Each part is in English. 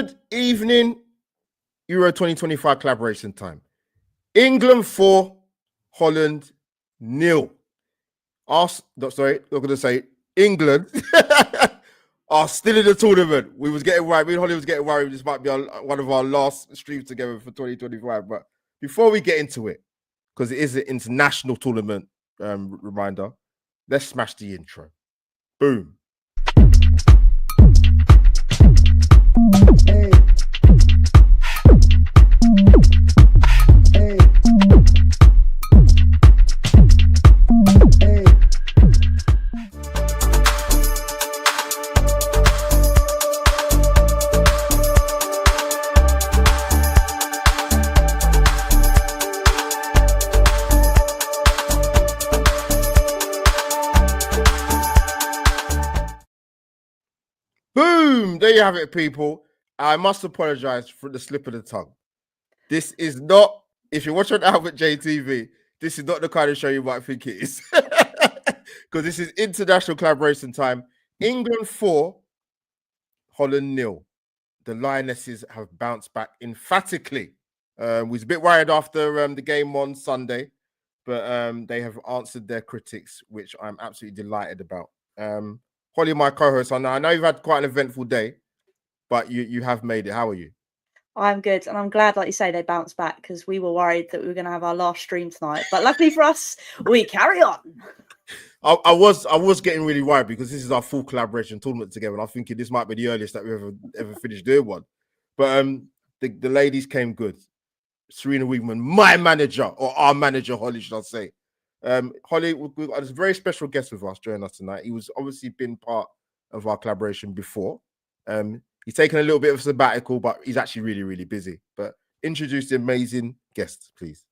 Good evening, Euro 2025 collaboration time. England 4, Holland 0. Not going to say England are still in the tournament. We was getting worried. Me and Holly was getting worried. This might be one of our last streams together for 2025. But before we get into it, because it is an international tournament reminder, let's smash the intro. Boom. Hey. Hey. Hey. Boom! There you have it, people. I must apologize for the slip of the tongue. This is not, if you're watching Albert J TV, this is not the kind of show you might think it is. Because this is international collaboration time. England 4, Holland 0. The Lionesses have bounced back emphatically. We was a bit worried after the game on Sunday, but they have answered their critics, which I'm absolutely delighted about. Holly, my co-host, I know you've had quite an eventful day, but you have made it. How are you? I'm good, and I'm glad, like you say, they bounced back because we were worried that we were going to have our last stream tonight. But luckily for us, we carry on. I was getting really worried because this is our full collaboration tournament together, and I'm thinking this might be the earliest that we ever finished doing one. But the ladies came good. Serena Wiegman, my manager, or our manager, Holly, should I say? Holly, we've got a very special guest with us joining us tonight. He was obviously been part of our collaboration before. He's taken a little bit of a sabbatical, but he's actually really, really busy. But introduce the amazing guest, please.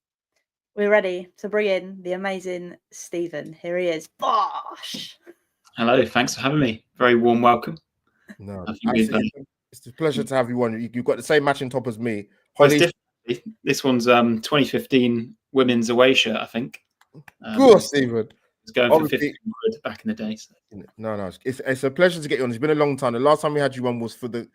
We're ready to bring in the amazing Stephen. Here he is. Bosh! Hello, thanks for having me. Very warm welcome. No, it's a pleasure to have you on. You've got the same matching top as me. Holly, this one's 2015 women's away shirt, I think. Good, Stephen. It's going for 15 quid back in the day. So. No, it's a pleasure to get you on. It's been a long time. The last time we had you on was for the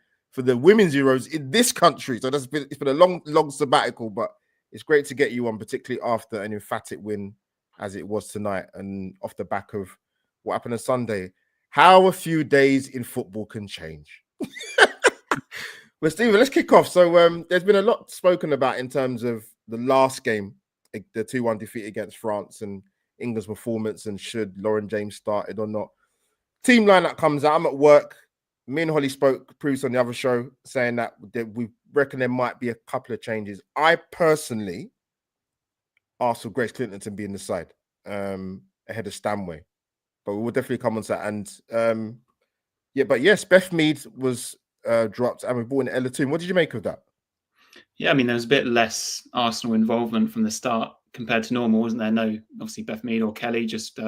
women's Euros in this country. So it's been a long sabbatical, but it's great to get you on, particularly after an emphatic win as it was tonight and off the back of what happened on Sunday. How a few days in football can change. Well, Stephen, let's kick off. So there's been a lot spoken about in terms of the last game, the 2-1 defeat against France and England's performance, and should Lauren James started or not. Team lineup comes out. I'm at work. Me and Holly spoke previously on the other show saying that we reckon there might be a couple of changes. I personally asked for Grace Clinton to be in the side ahead of Stanway, but we will definitely come on to that. And yes, Beth Mead was dropped and we brought in Ella Toon. What did you make of that? Yeah, I mean, there was a bit less Arsenal involvement from the start compared to normal, wasn't there? No, obviously Beth Mead or Kelly, just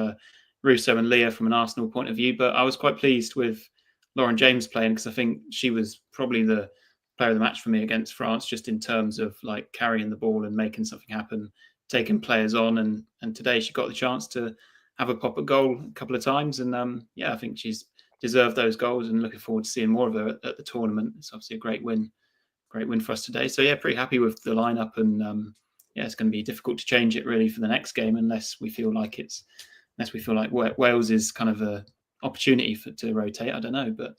Russo and Leah from an Arsenal point of view. But I was quite pleased with Lauren James playing because I think she was probably the player of the match for me against France, just in terms of like carrying the ball and making something happen, taking players on. And today she got the chance to have a pop at goal a couple of times. And I think she's deserved those goals and looking forward to seeing more of her at the tournament. It's obviously a great win for us today. So yeah, pretty happy with the lineup, and it's going to be difficult to change it really for the next game unless we feel like Wales is kind of a opportunity to rotate. I don't know, but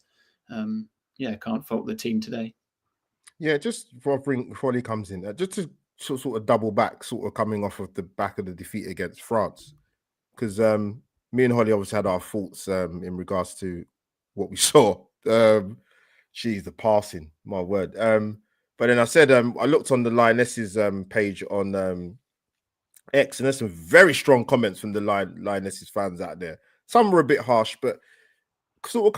can't fault the team today. Yeah, just before he comes in, just to sort of double back, sort of coming off of the back of the defeat against France, because me and Holly obviously had our thoughts in regards to what we saw. Geez, the passing, my word. But then I said, I looked on the Lionesses page on X, and there's some very strong comments from the Lionesses fans out there. Some were a bit harsh, but sort of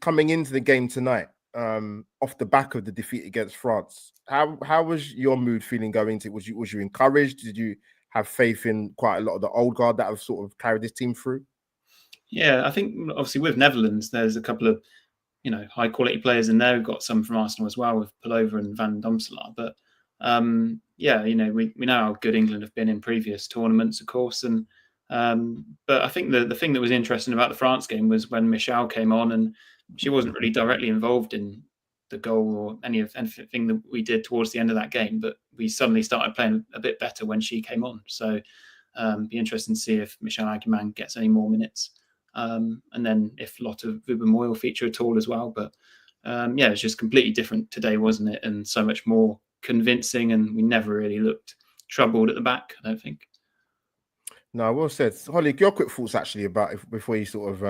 coming into the game tonight, off the back of the defeat against France, how was your mood feeling going into it? Was you encouraged? Did you have faith in quite a lot of the old guard that have sort of carried this team through? Yeah, I think obviously with Netherlands, there's a couple of high quality players in there. We've got some from Arsenal as well with Pullover and Van Domselaar. But we know how good England have been in previous tournaments, of course. And but I think the thing that was interesting about the France game was when Michelle came on, and she wasn't really directly involved in the goal or anything that we did towards the end of that game, but we suddenly started playing a bit better when she came on. So be interesting to see if Michelle Aguiman gets any more minutes, and then if Lotte Wubben-Moy will feature at all as well. But yeah, it's just completely different today, wasn't it? And so much more convincing, and we never really looked troubled at the back, I don't think. No, well said. Holly, your quick thoughts actually about before you sort of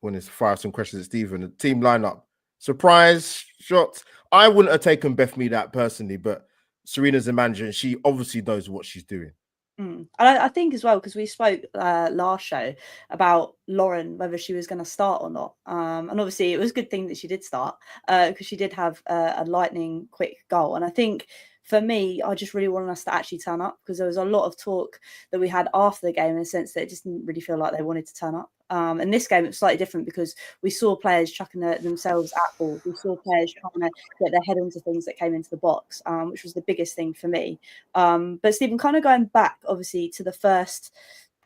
want to fire some questions at Stephen. The team lineup, surprise shots. I wouldn't have taken Beth Mead out personally, but Serena's a manager and she obviously knows what she's doing. And I think as well, because we spoke last show about Lauren, whether she was going to start or not. And obviously it was a good thing that she did start because she did have a lightning quick goal. And I think for me, I just really wanted us to actually turn up, because there was a lot of talk that we had after the game in the sense that it just didn't really feel like they wanted to turn up. And this game, it was slightly different because we saw players chucking themselves at balls. We saw players trying to get their head onto things that came into the box, which was the biggest thing for me. But Stephen, kind of going back, obviously, to the first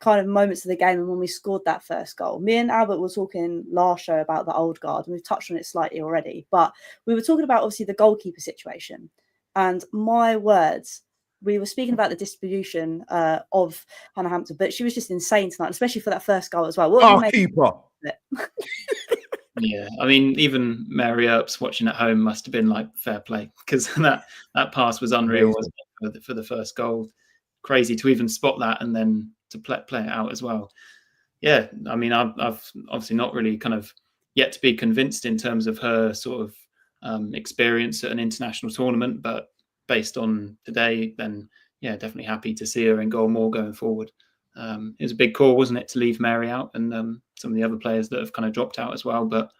kind of moments of the game and when we scored that first goal, me and Albert were talking last show about the old guard, and we've touched on it slightly already, but we were talking about obviously the goalkeeper situation. And my words, we were speaking about the distribution of Hannah Hampton, but she was just insane tonight, especially for that first goal as well. What keeper. Yeah, I mean, even Mary Earps watching at home must have been like fair play, because that pass was unreal, wasn't it, for the first goal. Crazy to even spot that and then to play it out as well. Yeah, I mean, I've obviously not really kind of yet to be convinced in terms of her sort of experience at an international tournament, but based on today, then yeah, definitely happy to see her in goal more going forward. It was a big call, wasn't it, to leave Mary out and some of the other players that have kind of dropped out as well. But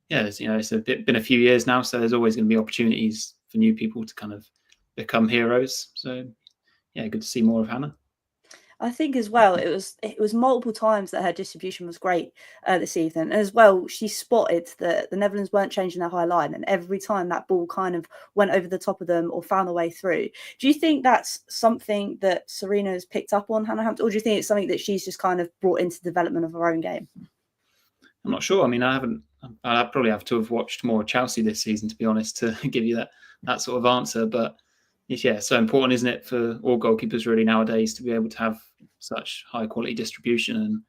yeah, it's been a few years now, so there's always going to be opportunities for new people to kind of become heroes. So yeah, good to see more of Hannah. I think as well, it was multiple times that her distribution was great this evening. And as well, she spotted that the Netherlands weren't changing their high line, and every time that ball kind of went over the top of them or found a way through. Do you think that's something that Serena has picked up on, Hannah Hampton, or do you think it's something that she's just kind of brought into the development of her own game? I'm not sure. I mean, I probably have to have watched more Chelsea this season, to be honest, to give you that sort of answer. But yeah, so important, isn't it, for all goalkeepers really nowadays to be able to have such high quality distribution,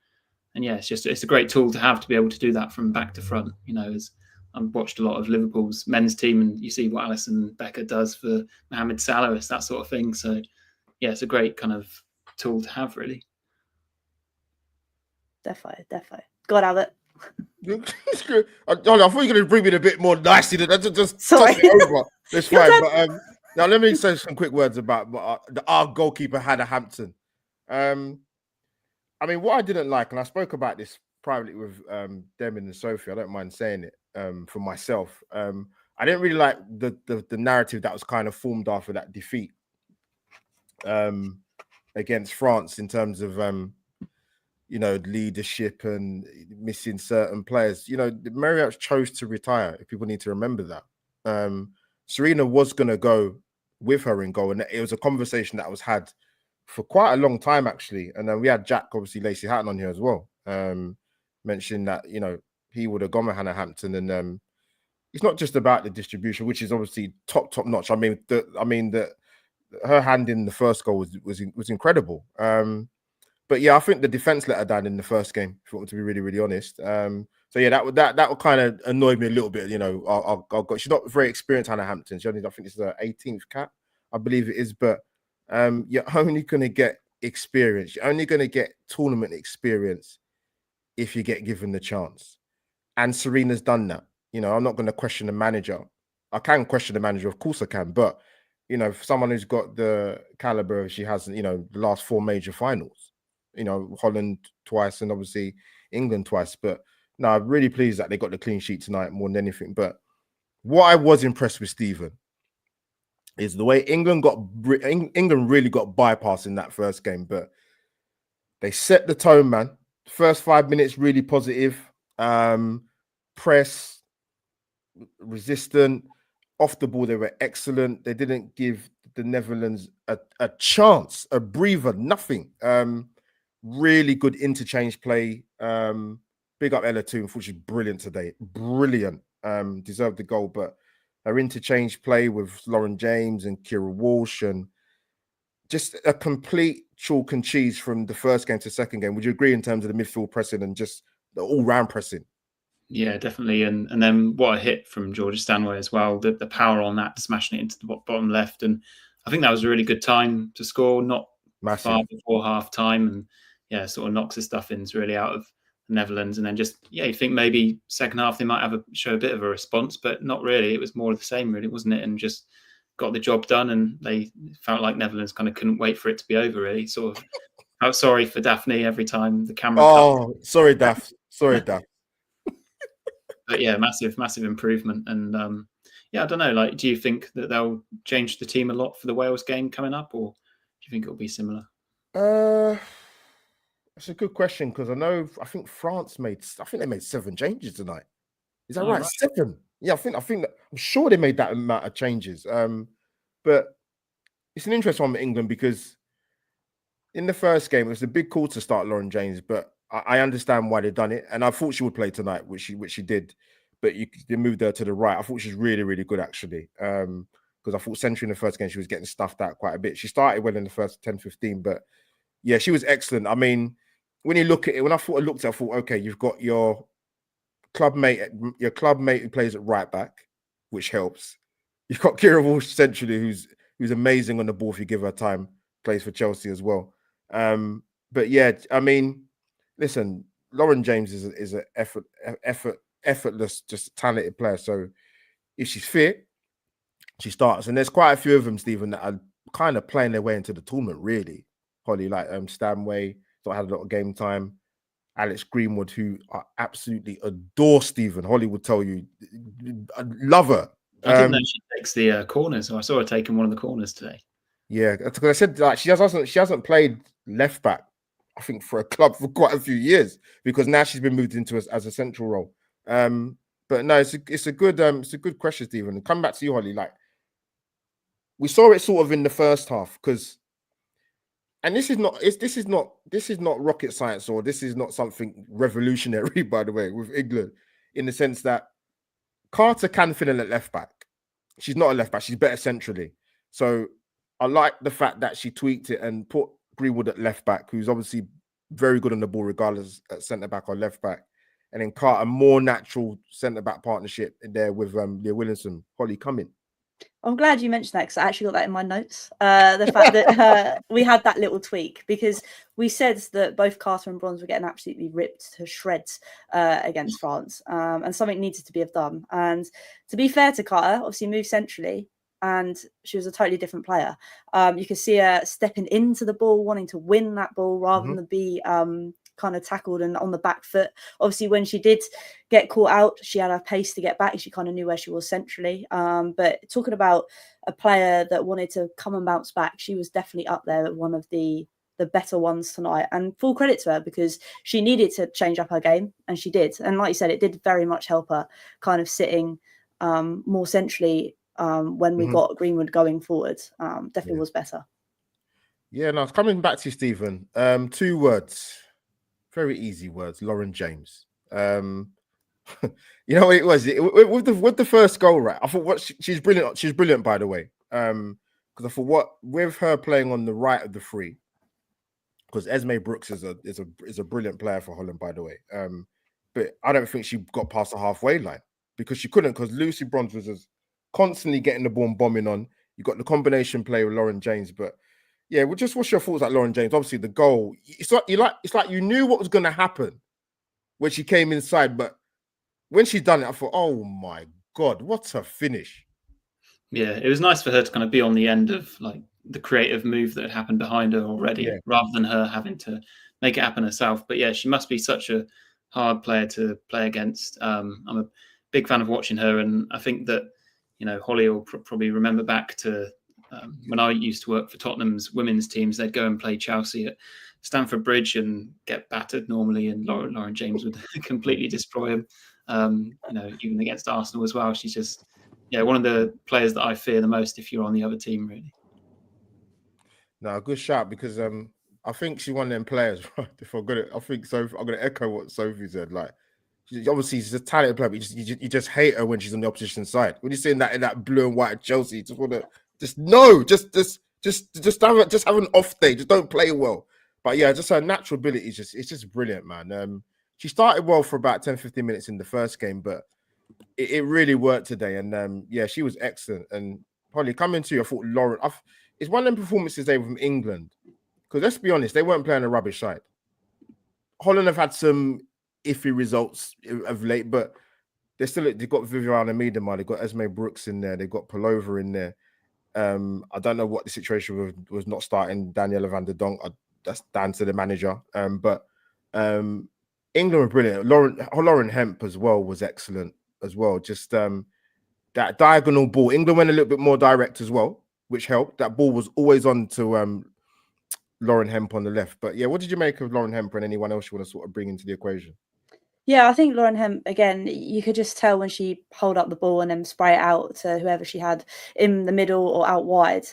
and yeah, it's a great tool to have to be able to do that from back to front. You know, as I've watched a lot of Liverpool's men's team, and you see what Alison Becker does for Mohamed Salah, it's that sort of thing. So yeah, it's a great kind of tool to have, really. Definitely. Go on, Albert. I thought you were going to bring me a bit more nicely than that. Just Sorry. toss it over. It's fine. But now let me say some quick words about our goalkeeper Hannah Hampton. I mean, what I didn't like, and I spoke about this privately with Demon and Sophie, I don't mind saying it for myself. I didn't really like the narrative that was kind of formed after that defeat against France in terms of leadership and missing certain players. Marriott chose to retire. If people need to remember that. Serena was going to go with her in goal, and it was a conversation that was had for quite a long time, actually. And then we had Jack, obviously, Lacey Hatton on here as well, mentioning that, he would have gone with Hannah Hampton. And it's not just about the distribution, which is obviously top notch. I mean, that her hand in the first goal was incredible. But yeah, I think the defense let her down in the first game, if you want to be really, really honest. So yeah, that would kind of annoy me a little bit. She's not very experienced, Hannah Hampton. I think this is her 18th cap, I believe it is. But you're only going to get experience. You're only going to get tournament experience if you get given the chance. And Serena's done that. I'm not going to question the manager. I can question the manager, of course I can. But for someone who's got the caliber she has, the last 4 major finals. Holland twice and obviously England twice. But no, I'm really pleased that they got the clean sheet tonight more than anything. But what I was impressed with, Stephen, is the way England really got bypassed in that first game. But they set the tone, man. First 5 minutes really positive. Press, resistant, off the ball they were excellent. They didn't give the Netherlands a chance, a breather, nothing. Really good interchange play. Big up Ella too. Unfortunately, brilliant today. Brilliant. Deserved the goal, but her interchange play with Lauren James and Kira Walsh, and just a complete chalk and cheese from the first game to second game. Would you agree in terms of the midfield pressing and just the all-round pressing? Yeah, definitely. And then what a hit from Georgia Stanway as well. The power on that, smashing it into the bottom left. And I think that was a really good time to score, not Massive. far before half time. And yeah, sort of knocks the stuffings really out of the Netherlands. And then just, yeah, you think maybe second half they might show a bit of a response, but not really. It was more of the same, really, wasn't it? And just got the job done. And they felt like Netherlands kind of couldn't wait for it to be over, really. Sort of, I'm sorry for Daphne every time the camera. Oh, sorry, Daph. Sorry, Daph. But yeah, massive improvement. And yeah, I don't know. Like, do you think that they'll change the team a lot for the Wales game coming up, or do you think it'll be similar? That's a good question because I think they made 7 changes tonight. Is that right? 7. Yeah, I'm sure they made that amount of changes. But it's an interesting one with England because in the first game it was a big call to start Lauren James, but I understand why they've done it, and I thought she would play tonight, which she did. But they moved her to the right. I thought she was really, really good actually. Because I thought Century in the first game she was getting stuffed out quite a bit. She started well in the first 10-15, but yeah, she was excellent. I mean, when you look at it, when I thought, okay, you've got your club mate who plays at right back, which helps. You've got Kira Walsh centrally, who's amazing on the ball if you give her time, plays for Chelsea as well. But yeah, I mean, listen, Lauren James is an effortless, just talented player. So if she's fit, she starts. And there's quite a few of them, Stephen, that are kind of playing their way into the tournament, really. Holly, like Stanway, so I had a lot of game time. Alex Greenwood, who I absolutely adore Stephen. Holly would tell you, I love her. I didn't know she takes the corners. So I saw her taking one of the corners today. Yeah, because I said like she hasn't played left back, I think, for a club for quite a few years because now she's been moved into as a central role. But no, it's a good question, Stephen. And come back to you, Holly. Like we saw it sort of in the first half because. And this is not rocket science, or this is not something revolutionary, by the way, with England, in the sense that Carter can fill in at left back. She's not a left back; she's better centrally. So I like the fact that she tweaked it and put Greenwood at left back, who's obviously very good on the ball, regardless at centre back or left back, and then Carter, more natural centre back partnership there with Leah Williamson. Holly, come in. I'm glad you mentioned that because I actually got that in my notes. The fact that we had that little tweak because we said that both Carter and Bronze were getting absolutely ripped to shreds against France, and something needed to be done. And to be fair to Carter, obviously moved centrally, and she was a totally different player. You could see her stepping into the ball, wanting to win that ball rather than be kind of tackled and on the back foot. Obviously, when she did get caught out, she had her pace to get back. She kind of knew where she was centrally. But talking about a player that wanted to come and bounce back, she was definitely up there at one of the better ones tonight. And full credit to her because she needed to change up her game, and she did. And like you said, it did very much help her kind of sitting more centrally when we got Greenwood going forward. Definitely was better. Yeah, no, coming back to you, Stephen. 2 words. Very easy words, Lauren James. You know what it was with the first goal, right? I thought she's brilliant. She's brilliant, by the way. Because I thought with her playing on the right of the 3, because Esme Brooks is a brilliant player for Holland, by the way. But I don't think she got past the halfway line because she couldn't. Because Lucy Bronze was constantly getting the ball and bombing on. You got the combination play with Lauren James, but. Yeah, well, just what's your thoughts on Lauren James? Obviously, the goal. It's like you knew what was going to happen when she came inside, but when she done it, I thought, oh my God, what's her finish? Yeah, it was nice for her to kind of be on the end of like the creative move that had happened behind her already, rather than her having to make it happen herself. But yeah, she must be such a hard player to play against. I'm a big fan of watching her, and I think that Holly will probably remember back to. When I used to work for Tottenham's women's teams, they'd go and play Chelsea at Stamford Bridge and get battered normally, and Lauren James would completely destroy them. Even against Arsenal as well. She's just, one of the players that I fear the most if you're on the other team, really. No, good shout because I think she's one of them players, right? If I got it, I think so. I'm gonna echo what Sophie said. Like, obviously she's a talented player, but you just hate her when she's on the opposition side. When you're seeing that in that blue and white Chelsea, you just want to just have an off day. Just don't play well. But yeah, just her natural ability is just brilliant, man. She started well for about 10-15 minutes in the first game, but it really worked today. And yeah, she was excellent. And probably coming to you, I thought Lauren, it's one of them performances they were from England. Because let's be honest, they weren't playing a rubbish side. Holland have had some iffy results of late, but they've got Viviana Miedema, they've got Esme Brooks in there, they've got Palova in there. I don't know what the situation was not starting Daniela van der Donk. That's down to the manager. But England were brilliant. Lauren Hemp as well was excellent as well. Just that diagonal ball. England went a little bit more direct as well, which helped. That ball was always on to Lauren Hemp on the left. But yeah, what did you make of Lauren Hemp and anyone else you want to sort of bring into the equation? Yeah, I think Lauren Hemp, again, you could just tell when she hold up the ball and then spray it out to whoever she had in the middle or out wide.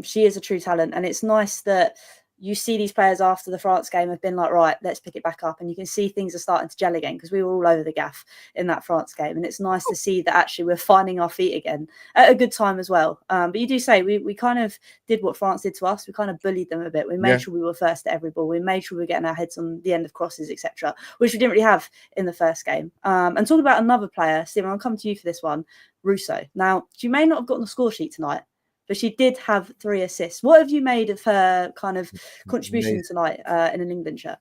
She is a true talent. And it's nice that you see these players after the France game have been like, right, let's pick it back up. And you can see things are starting to gel again because we were all over the gaff in that France game. And it's nice to see that actually we're finding our feet again at a good time as well. But you do say we kind of did what France did to us. We kind of bullied them a bit. We made sure we were first at every ball. We made sure we were getting our heads on the end of crosses, etc., which we didn't really have in the first game. And talking about another player, Stephen, I'll come to you for this one, Russo. Now, she may not have gotten the score sheet tonight, but she did have 3 assists. What have you made of her kind of contribution tonight in an England shirt?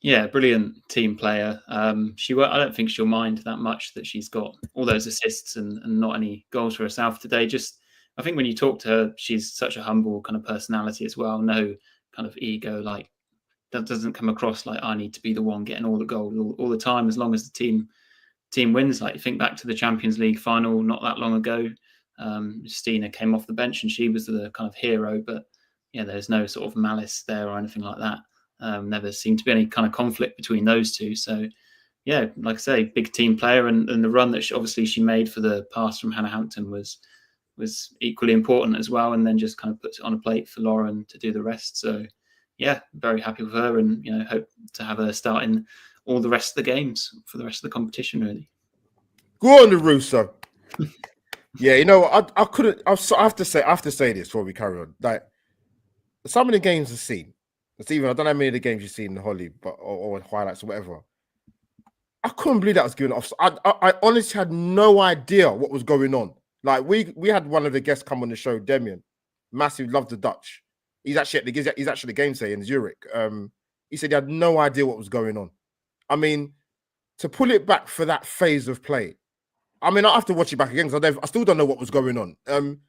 Yeah, brilliant team player. I don't think she'll mind that much that she's got all those assists and not any goals for herself today. Just, I think when you talk to her, she's such a humble kind of personality as well. No kind of ego, like that doesn't come across like I need to be the one getting all the goals all the time. As long as the team wins, like you think back to the Champions League final not that long ago. Stina came off the bench and she was the kind of hero, but yeah, there's no sort of malice there or anything like that. Never seemed to be any kind of conflict between those two. So yeah, like I say, big team player, and the run that she made for the pass from Hannah Hampton was equally important as well, and then just kind of puts it on a plate for Lauren to do the rest. So yeah, very happy with her, and hope to have her starting all the rest of the games for the rest of the competition, really. Go on, the Russo. Yeah, I couldn't. I have to say this before we carry on. Like some of the games I've seen, Stephen, I don't know how many of the games you've seen in Holly, but or highlights or whatever. I couldn't believe that was given off. I honestly had no idea what was going on. Like we had one of the guests come on the show, Demian, massive, loved the Dutch. He's actually the game say in Zurich. He said he had no idea what was going on. I mean, to pull it back for that phase of play. I mean, I have to watch it back again because I still don't know what was going on. Some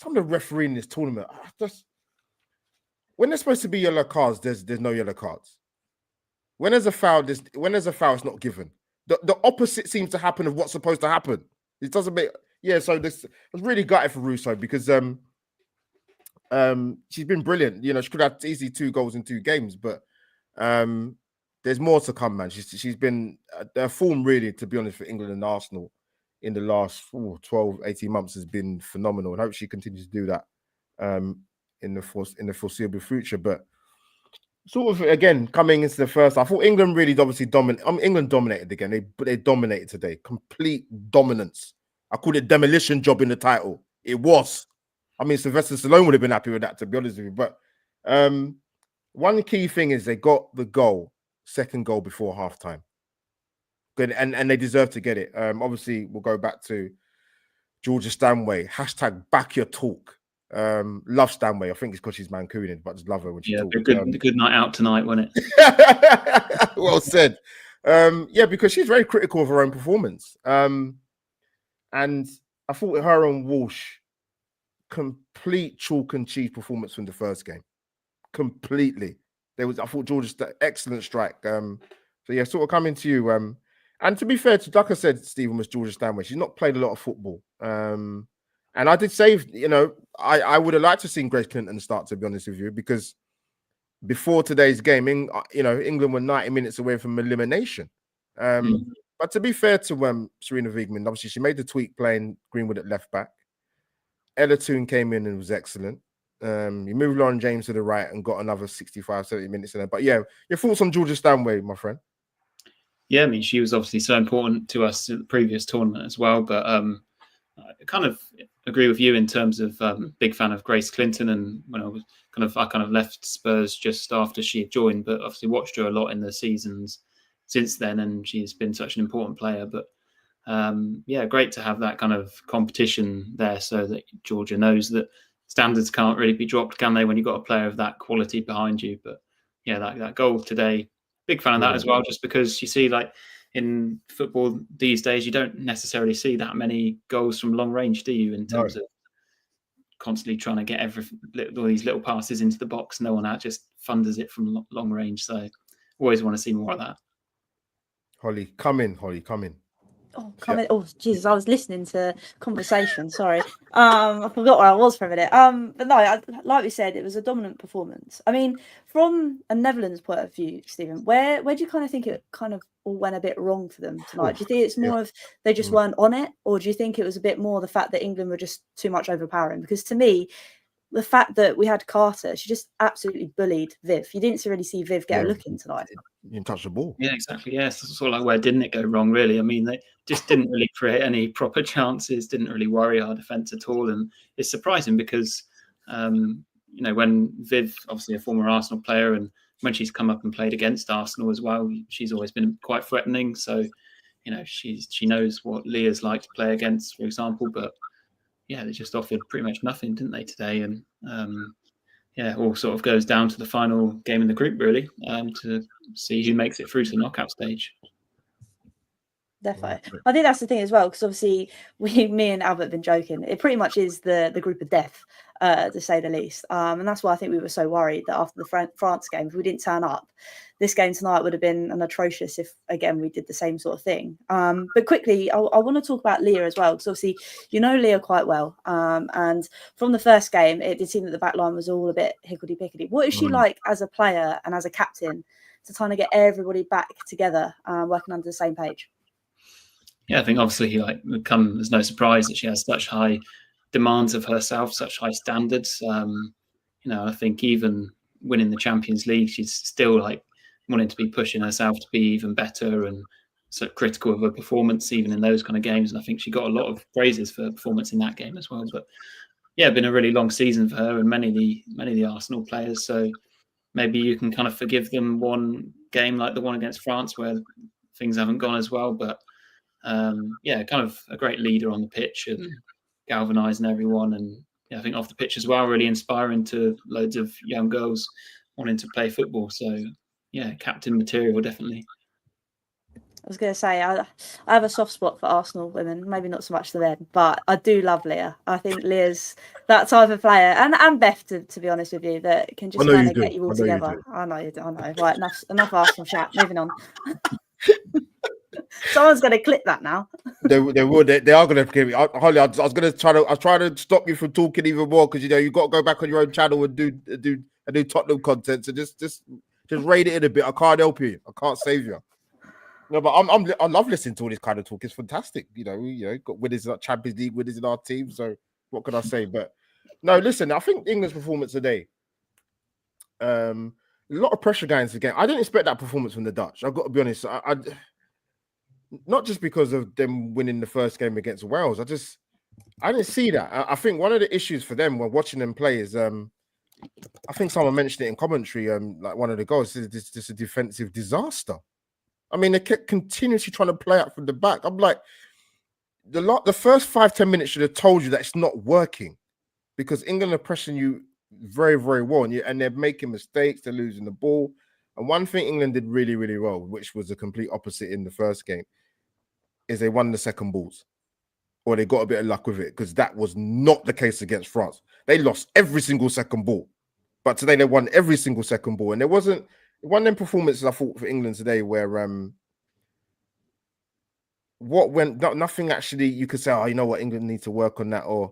of the refereeing in this tournament, when there's supposed to be yellow cards, there's no yellow cards. When there's a foul, it's not given. The opposite seems to happen of what's supposed to happen. It doesn't make so this I was really gutted for Russo because she's been brilliant. She could have easily 2 goals in 2 games, but there's more to come, man. She's been their form really, to be honest, for England and Arsenal in the last 12, 18 months has been phenomenal, and hope she continues to do that in the foreseeable future. But sort of again coming into the first, I thought England really obviously dominated. England dominated again. They dominated today, complete dominance. I called it demolition job in the title. It was. I mean, Sylvester Stallone would have been happy with that, to be honest with you. But one key thing is they got the second goal before halftime. Good, and they deserve to get it. Obviously, we'll go back to Georgia Stanway. # back your talk. Love Stanway. I think it's because she's Mancunian, but just love her when she talks. Good night out tonight, wasn't it? Well said. Because she's very critical of her own performance. And I thought her and Walsh, complete chalk and cheese performance from the first game. Completely. I thought Georgia's excellent strike. Sort of coming to you. And to be fair, like I said, Stephen, was Georgia Stanway. She's not played a lot of football. And I did say, I would have liked to see Grace Clinton start, to be honest with you, because before today's game, England were 90 minutes away from elimination. But to be fair to Serena Wiegman, obviously she made the tweak playing Greenwood at left back. Ella Toone came in and was excellent. You moved Lauren James to the right and got another 65, 70 minutes in there. But yeah, your thoughts on Georgia Stanway, my friend? Yeah, I mean, she was obviously so important to us in the previous tournament as well. But I kind of agree with you in terms of big fan of Grace Clinton, and when I kind of left Spurs just after she had joined, but obviously watched her a lot in the seasons since then, and she's been such an important player. But yeah, great to have that kind of competition there, so that Georgia knows that standards can't really be dropped, can they, when you've got a player of that quality behind you? But yeah, that goal today, big fan of that as well, just because you see, like, in football these days, you don't necessarily see that many goals from long range, do you? In terms of constantly trying to get all these little passes into the box, no one out just thunders it from long range. So always want to see more of that. Holly, come in. Holly, come in. Oh, comment. Oh, Jesus, I was listening to conversation. Sorry. I forgot where I was for a minute. But no, like we said, it was a dominant performance. I mean, from a Netherlands point of view, Stephen, where do you kind of think it kind of all went a bit wrong for them tonight? Do you think it's more of they just weren't on it, or do you think it was a bit more the fact that England were just too much overpowering? Because to me, the fact that we had Carter, she just absolutely bullied Viv. You didn't really see Viv get a look in tonight. You didn't touch the ball. Yeah, exactly. Yes, it's sort of like, where didn't it go wrong, really? I mean, they just didn't really create any proper chances, didn't really worry our defence at all. And it's surprising because, when Viv, obviously a former Arsenal player, and when she's come up and played against Arsenal as well, she's always been quite threatening. So, she knows what Leah's like to play against, for example. But yeah, they just offered pretty much nothing, didn't they, today? And yeah, all sort of goes down to the final game in the group, really, to see who makes it through to the knockout stage. Definitely. I think that's the thing as well, because obviously me and Albert have been joking. It pretty much is the group of death, to say the least. And that's why I think we were so worried that after the France game, if we didn't turn up, this game tonight would have been an atrocious if, again, we did the same sort of thing. But quickly, I want to talk about Leah as well, because obviously you know Leah quite well. And from the first game, it did seem that the back line was all a bit hickledy-pickledy. What is she like as a player and as a captain to kind of get everybody back together, working under the same page? Yeah, I think obviously, like, would come as no surprise that she has such high demands of herself, such high standards. I think even winning the Champions League, she's still like wanting to be pushing herself to be even better, and so critical of her performance even in those kind of games. And I think she got a lot of praises for her performance in that game as well. But yeah, been a really long season for her and many of the Arsenal players. So maybe you can kind of forgive them one game like the one against France where things haven't gone as well. But yeah, kind of a great leader on the pitch and galvanising everyone. And yeah, I think off the pitch as well, really inspiring to loads of young girls wanting to play football. So yeah, captain material, definitely. I was going to say, I have a soft spot for Arsenal women, maybe not so much the men, but I do love Leah. I think Leah's that type of player, and Beth, to be honest with you, that can just kind of get you all together. I know. Right, enough Arsenal chat. Moving on. Someone's going to clip that now. They would. They are going to clip it. Holly, I was going to try to stop you from talking even more, because you got to go back on your own channel and do Tottenham content. So just rate it in a bit. I can't help you. I can't save you. No, but I love listening to all this kind of talk. It's fantastic. Got winners in our Champions League, winners in our team. So what can I say? But no, listen. I think England's performance today. A lot of pressure going into the game. I didn't expect that performance from the Dutch. I've got to be honest. I not just because of them winning the first game against Wales. I didn't see that. I think one of the issues for them when watching them play is I think someone mentioned it in commentary. Like one of the goals is this a defensive disaster. I mean, they kept continuously trying to play out from the back. I'm like, the first 5-10 minutes should have told you that it's not working, because England are pressing you very, very well, and they're making mistakes. They're losing the ball. And one thing England did really, really well, which was the complete opposite in the first game, is they won the second balls, or they got a bit of luck with it, because that was not the case against France. They lost every single second ball, but today they won every single second ball. And there wasn't one of them performances, I thought, for England today where nothing actually you could say, oh, you know what, England need to work on that, or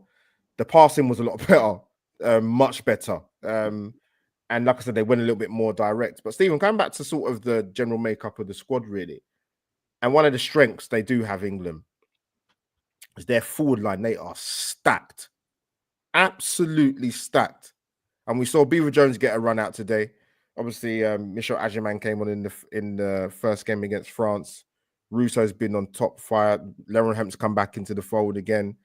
the passing was a lot better, much better. And like I said, they went a little bit more direct. But Stephen, coming back to sort of the general makeup of the squad, really, and one of the strengths they do have, England, is their forward line. They are stacked, absolutely stacked. And we saw Beaver Jones get a run out today. Obviously, Michel Agiman came on in the first game against France. Russo's been on top fire. Leron Hemp's come back into the fold again.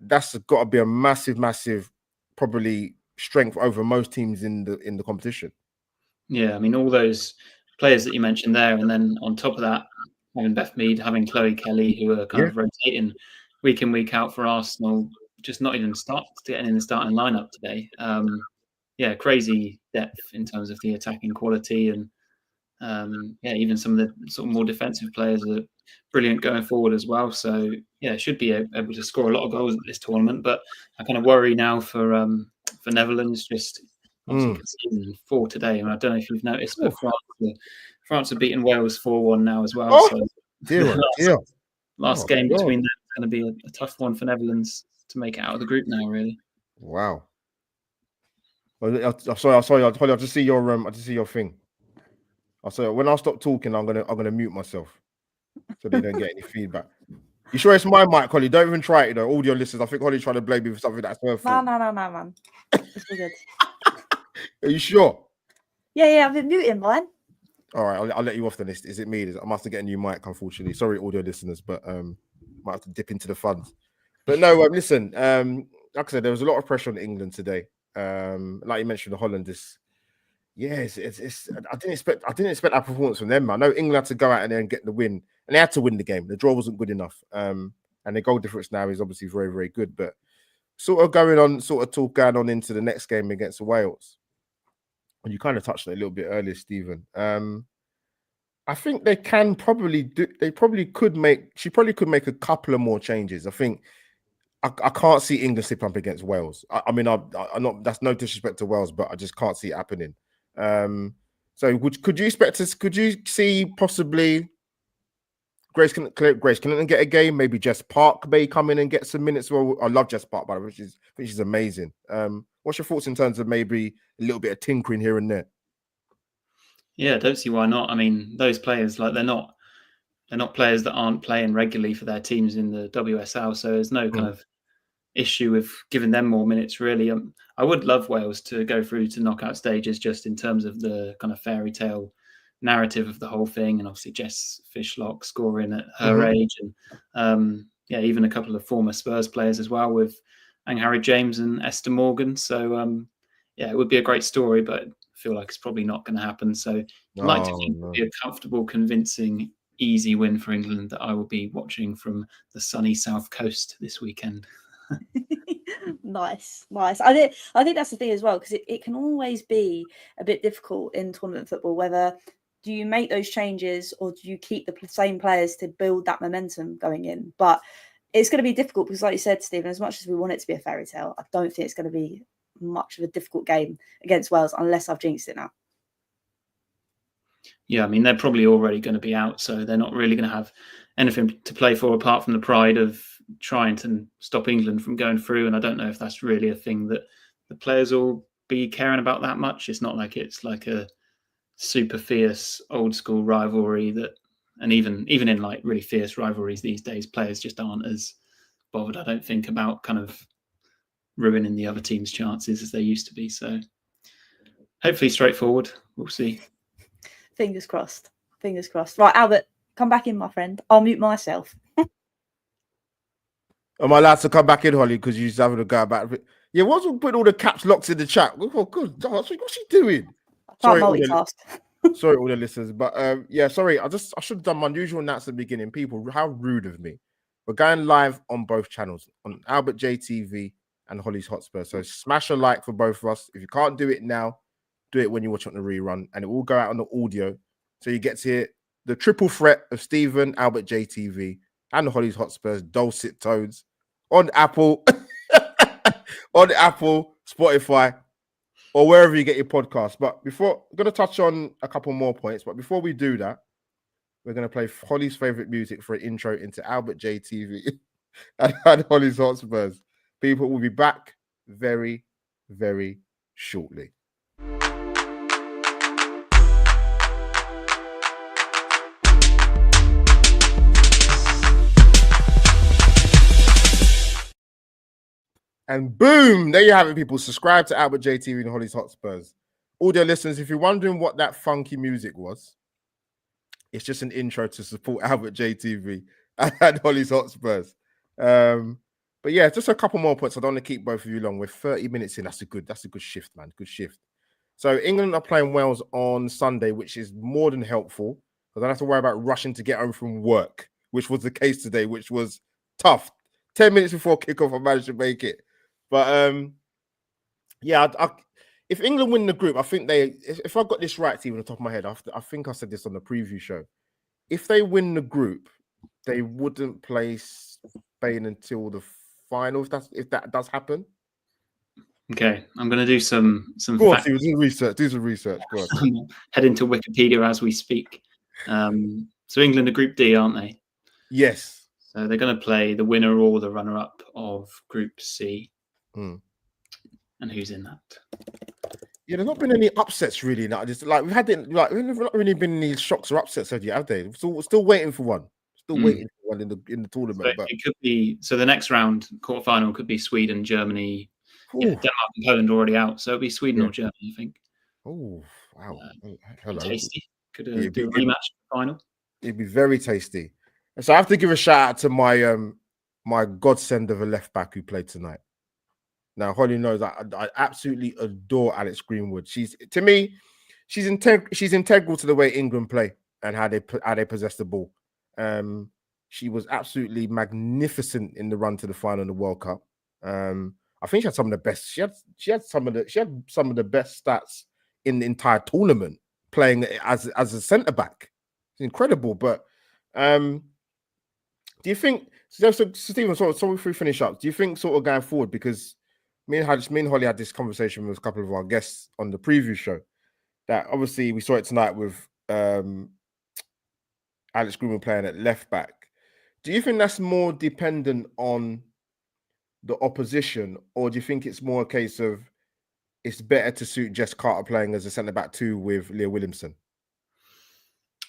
That's got to be a massive, probably strength over most teams in the competition. Yeah, I mean, all those players that you mentioned there, and then on top of that, having Beth Mead, having Chloe Kelly, who are kind of rotating week in, week out for Arsenal, just not even getting in the starting lineup today. Yeah, crazy depth in terms of the attacking quality, and yeah, even some of the sort of more defensive players are brilliant going forward as well. So yeah, should be able to score a lot of goals at this tournament. But I kind of worry now for Netherlands, just obviously conceding 4 today. And I don't know if you've noticed, but France have beaten Wales 4-1 now as well. So last game between them is going to be a tough one for Netherlands to make it out of the group now, really. Wow. Well, sorry. I'll just see your thing. So when I stop talking, I'm gonna mute myself so they don't get any feedback. You sure it's my mic, Holly? Don't even try it, though. Audio listeners, I think Holly's trying to blame me for something that's her fault. No, man. It's all good. Are you sure? Yeah, I've been muting mine. All right, I'll let you off the list. Is it me? I must have get a new mic, unfortunately. Sorry, audio listeners, but might have to dip into the funds. But no, listen. Like I said, there was a lot of pressure on England today. Like you mentioned, the Holland is. Yes, it's. I didn't expect that performance from them. I know England had to go out there and get the win, and they had to win the game. The draw wasn't good enough, and the goal difference now is obviously very, very good. But going on into the next game against Wales, and you kind of touched on it a little bit earlier, Stephen. I think they can probably do. She probably could make a couple of more changes. I think. I can't see England slip up against Wales. I mean, I'm not. That's no disrespect to Wales, but I just can't see it happening. So could you see possibly Grace Clinton get a game? Maybe Jess Park may come in and get some minutes. Well, I love Jess Park, by the way, which is amazing. What's your thoughts in terms of maybe a little bit of tinkering here and there? Yeah, don't see why not. I mean, those players, like they're not players that aren't playing regularly for their teams in the WSL, so there's no kind of issue with giving them more minutes, really. I would love Wales to go through to knockout stages, just in terms of the kind of fairy tale narrative of the whole thing, and obviously Jess Fishlock scoring at her age, and yeah, even a couple of former Spurs players as well, with Angharad James and Esther Morgan. So yeah, it would be a great story, but I feel like it's probably not going to happen. So I'd like to think it would be a comfortable, convincing, easy win for England that I will be watching from the sunny south coast this weekend. Nice. I think that's the thing as well, because it can always be a bit difficult in tournament football. Whether do you make those changes or do you keep the same players to build that momentum going in? But it's going to be difficult because, like you said, Stephen, as much as we want it to be a fairy tale, I don't think it's going to be much of a difficult game against Wales unless I've jinxed it now. Yeah, I mean, they're probably already going to be out, so they're not really going to have anything to play for apart from the pride of trying to stop England from going through. And I don't know if that's really a thing that the players will be caring about that much. It's not like it's like a super fierce old school rivalry and even in like really fierce rivalries these days, players just aren't as bothered, I don't think, about kind of ruining the other team's chances as they used to be. So hopefully straightforward. We'll see. Fingers crossed. Right, Albert, come back in, my friend. I'll mute myself. Am I allowed to come back in, Holly? Because you're having a go about it. Yeah, what's putting all the caps locks in the chat? Oh, good. What's she doing? Sorry, multitask. Sorry, all the listeners. But yeah, sorry. I should have done my usual announcement at the beginning. People, how rude of me. We're going live on both channels, on Albert JTV and Holly's Hotspur. So smash a like for both of us. If you can't do it now, do it when you watch on the rerun, and it will go out on the audio. So you get to hear the triple threat of Stephen, Albert JTV, and the Holly's Hotspurs dulcet tones on Apple, Spotify, or wherever you get your podcast. But I'm going to touch on a couple more points. But before we do that, we're going to play Holly's favorite music for an intro into Albert JTV and Holly's Hotspurs. People will be back very, very shortly. And boom, there you have it, people. Subscribe to Albert JTV and Holly's Hotspurs. audio listeners, if you're wondering what that funky music was, it's just an intro to support Albert JTV and Holly's Hotspurs. But yeah, just a couple more points. I don't want to keep both of you long. We're 30 minutes in. That's a good shift, man. Good shift. So England are playing Wales on Sunday, which is more than helpful because I don't have to worry about rushing to get home from work, which was the case today, which was tough. 10 minutes before kickoff, I managed to make it. But yeah, if England win the group, I think if I got this right, Steve, on the top of my head, I think I said this on the preview show. If they win the group, they wouldn't play Spain until the final. If that does happen. Okay, I'm going to do some Go on, Steve, do some research. Go on. I'm heading to Wikipedia as we speak. So England are Group D, aren't they? Yes. So they're going to play the winner or the runner-up of Group C. And who's in that? Yeah, there's not been any upsets really. Now, just like we've not really been any shocks or upsets, have they? We're still waiting for one. Still waiting for one in the tournament. So but it could be. So the next round, quarterfinal, could be Sweden, Germany. Yeah, Denmark and Poland already out, so it'll be Sweden or Germany, I think. Oh wow! Hello. Tasty. Could do a rematch final. It'd be very tasty. And so I have to give a shout out to my my godsend of a left back who played tonight. Now Holly knows I absolutely adore Alex Greenwood. She's integral to the way England play and how they possess the ball. She was absolutely magnificent in the run to the final in the World Cup. I think she had some of the best. She had some of the best stats in the entire tournament playing as a centre back. It's incredible. But do you think, so Stephen? So if we finish up, do you think sort of going forward, because me and Holly had this conversation with a couple of our guests on the preview show, that obviously we saw it tonight with Alex Greenwood playing at left back. Do you think that's more dependent on the opposition, or do you think it's more a case of it's better to suit Jess Carter playing as a centre back too with Leah Williamson?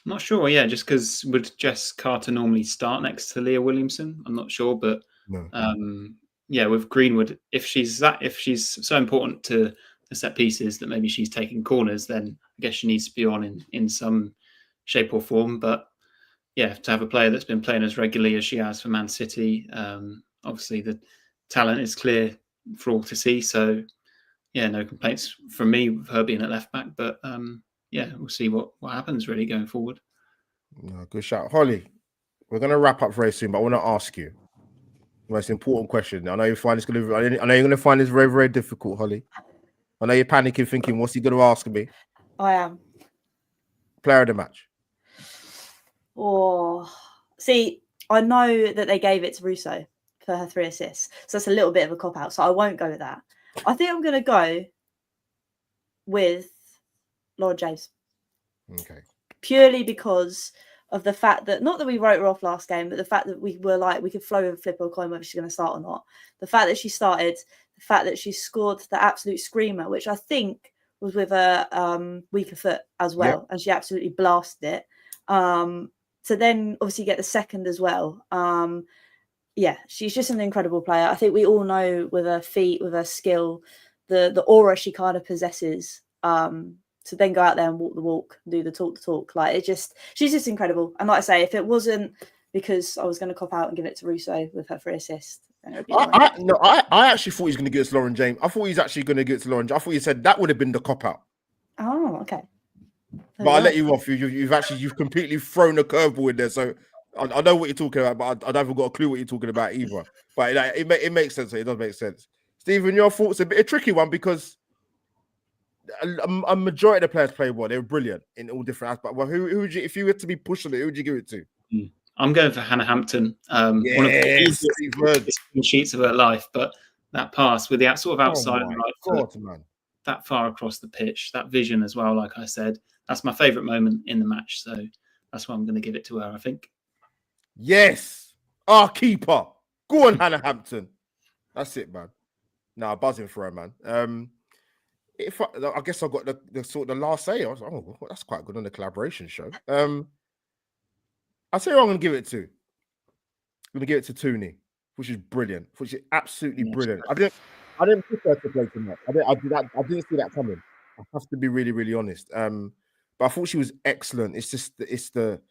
I'm not sure. Yeah, just because would Jess Carter normally start next to Leah Williamson? I'm not sure, but no. Yeah, with Greenwood, if she's so important to the set pieces that maybe she's taking corners, then I guess she needs to be on in some shape or form. But yeah, to have a player that's been playing as regularly as she has for Man City, obviously the talent is clear for all to see. So yeah, no complaints from me with her being at left back. But yeah, we'll see what happens really going forward. No, good shout, Holly. We're going to wrap up very soon, but I want to ask you the most important question. I know you find this going to. I know you're going to find this very, very difficult, Holly. I know you're panicking, thinking, "What's he going to ask me?" I am. Player of the match. Oh, see, I know that they gave it to Russo for her 3 assists, so it's a little bit of a cop out. So I won't go with that. I think I'm going to go with Lauren James. Okay. Purely because of the fact that, not that we wrote her off last game, but the fact that we were like, we could flow and flip a coin whether she's going to start or not. The fact that she started, the fact that she scored the absolute screamer, which I think was with a weaker foot as well. Yep. And she absolutely blasted it. So then obviously get the second as well. Yeah, she's just an incredible player. I think we all know with her feet, with her skill, the aura she kind of possesses. To then go out there and walk the walk, do the talk. Like she's just incredible. And like I say, if it wasn't because I was going to cop out and give it to Russo with her 3 assists, then it would be I actually thought he was going to give it to Lauren James. I thought he's actually going to give it to Lauren James. I thought he said that would have been the cop out. Oh, okay. But I'll let you off. You've completely thrown a curveball in there. So I know what you're talking about, but I haven't got a clue what you're talking about either. But it makes sense. It does make sense. Stephen, your thoughts a bit a tricky one because a majority of the players play well. They were brilliant in all different aspects. Well, who would you, if you were to be pushing it, who would you give it to? I'm going for Hannah Hampton. One of the easiest sheets of her life, but that pass with the sort of outside of the right foot, man, that far across the pitch, that vision as well. Like I said, that's my favourite moment in the match. So that's why I'm going to give it to her, I think. Yes, our keeper. Go on, Hannah Hampton. That's it, man. Nah, buzzing for her, man. I guess I got the sort of the last say. I was like, oh, that's quite good on the collaboration show. I'll tell you what I'm going to give it to. I'm going to give it to Tooney, which is brilliant, which is absolutely brilliant. I didn't pick her to play tonight. I didn't see that coming. I have to be really, really honest. But I thought she was excellent. It's just it's the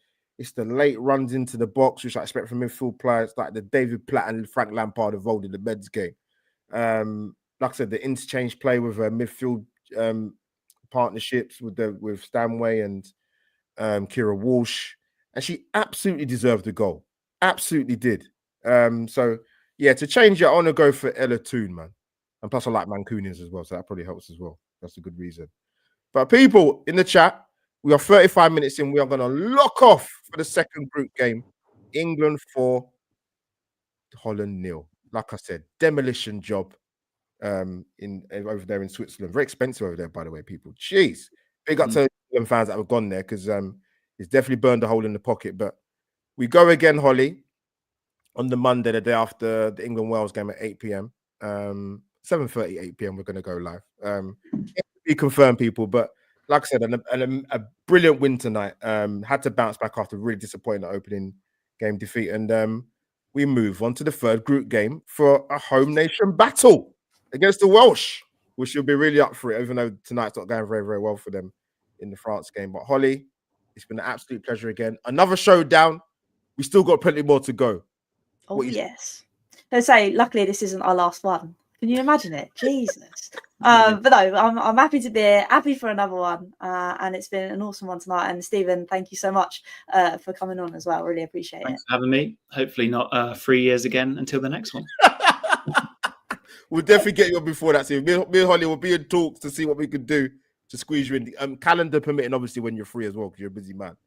late runs into the box, which I expect from midfield players like the David Platt and Frank Lampard of old in the men's game. Like I said, the interchange play with midfield partnerships with Stanway and Kira Walsh, and she absolutely deserved the goal. Absolutely did. So yeah, to change it, I want to go for Ella Toon, man. And plus, I like Mancunians as well, so that probably helps as well. That's a good reason. But people in the chat, we are 35 minutes in. We are going to lock off for the second group game. England 4, Holland 0. Like I said, demolition job in over there in Switzerland. Very expensive over there, by the way, people. Jeez. Big up to England fans that have gone there because it's definitely burned a hole in the pocket. But we go again, Holly, on the Monday, the day after the England-Wales game at 8 p.m. 7:30, 8 p.m. We're going to go live. Be confirmed, people. But like I said, a brilliant win tonight. Had to bounce back after a really disappointing opening game defeat. And we move on to the third group game for a home nation battle against the Welsh, which will be really up for it, even though tonight's not going very, very well for them in the France game. But Holly, it's been an absolute pleasure again. Another showdown. We still got plenty more to go. Oh, yes. Let's say, luckily, this isn't our last one. Can you imagine it? Jesus. But no, I'm happy to be here, happy for another one. And it's been an awesome one tonight. And Stephen, thank you so much for coming on as well. Really appreciate it. Thanks for having me. Hopefully not 3 years again until the next one. We'll definitely get you on before that. So me and Holly will be in talks to see what we could do to squeeze you in. Calendar permitting, obviously, when you're free as well, because you're a busy man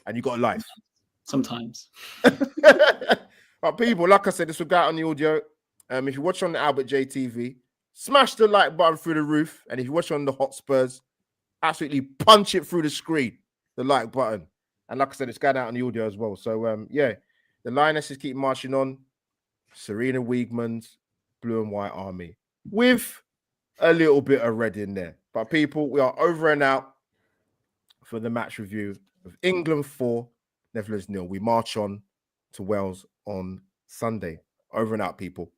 and you got a life. Sometimes. But people, like I said, this will go out on the audio. If you watch on the Albert JTV, smash the like button through the roof. And if you watch on the Hotspurs, absolutely punch it through the screen, the like button. And like I said, it's going out on the audio as well. So, yeah, the Lionesses keep marching on. Serena Wiegman's Blue and White Army with a little bit of red in there. But people, we are over and out for the match review of England 4, Netherlands 0. We march on to Wales on Sunday. Over and out, people.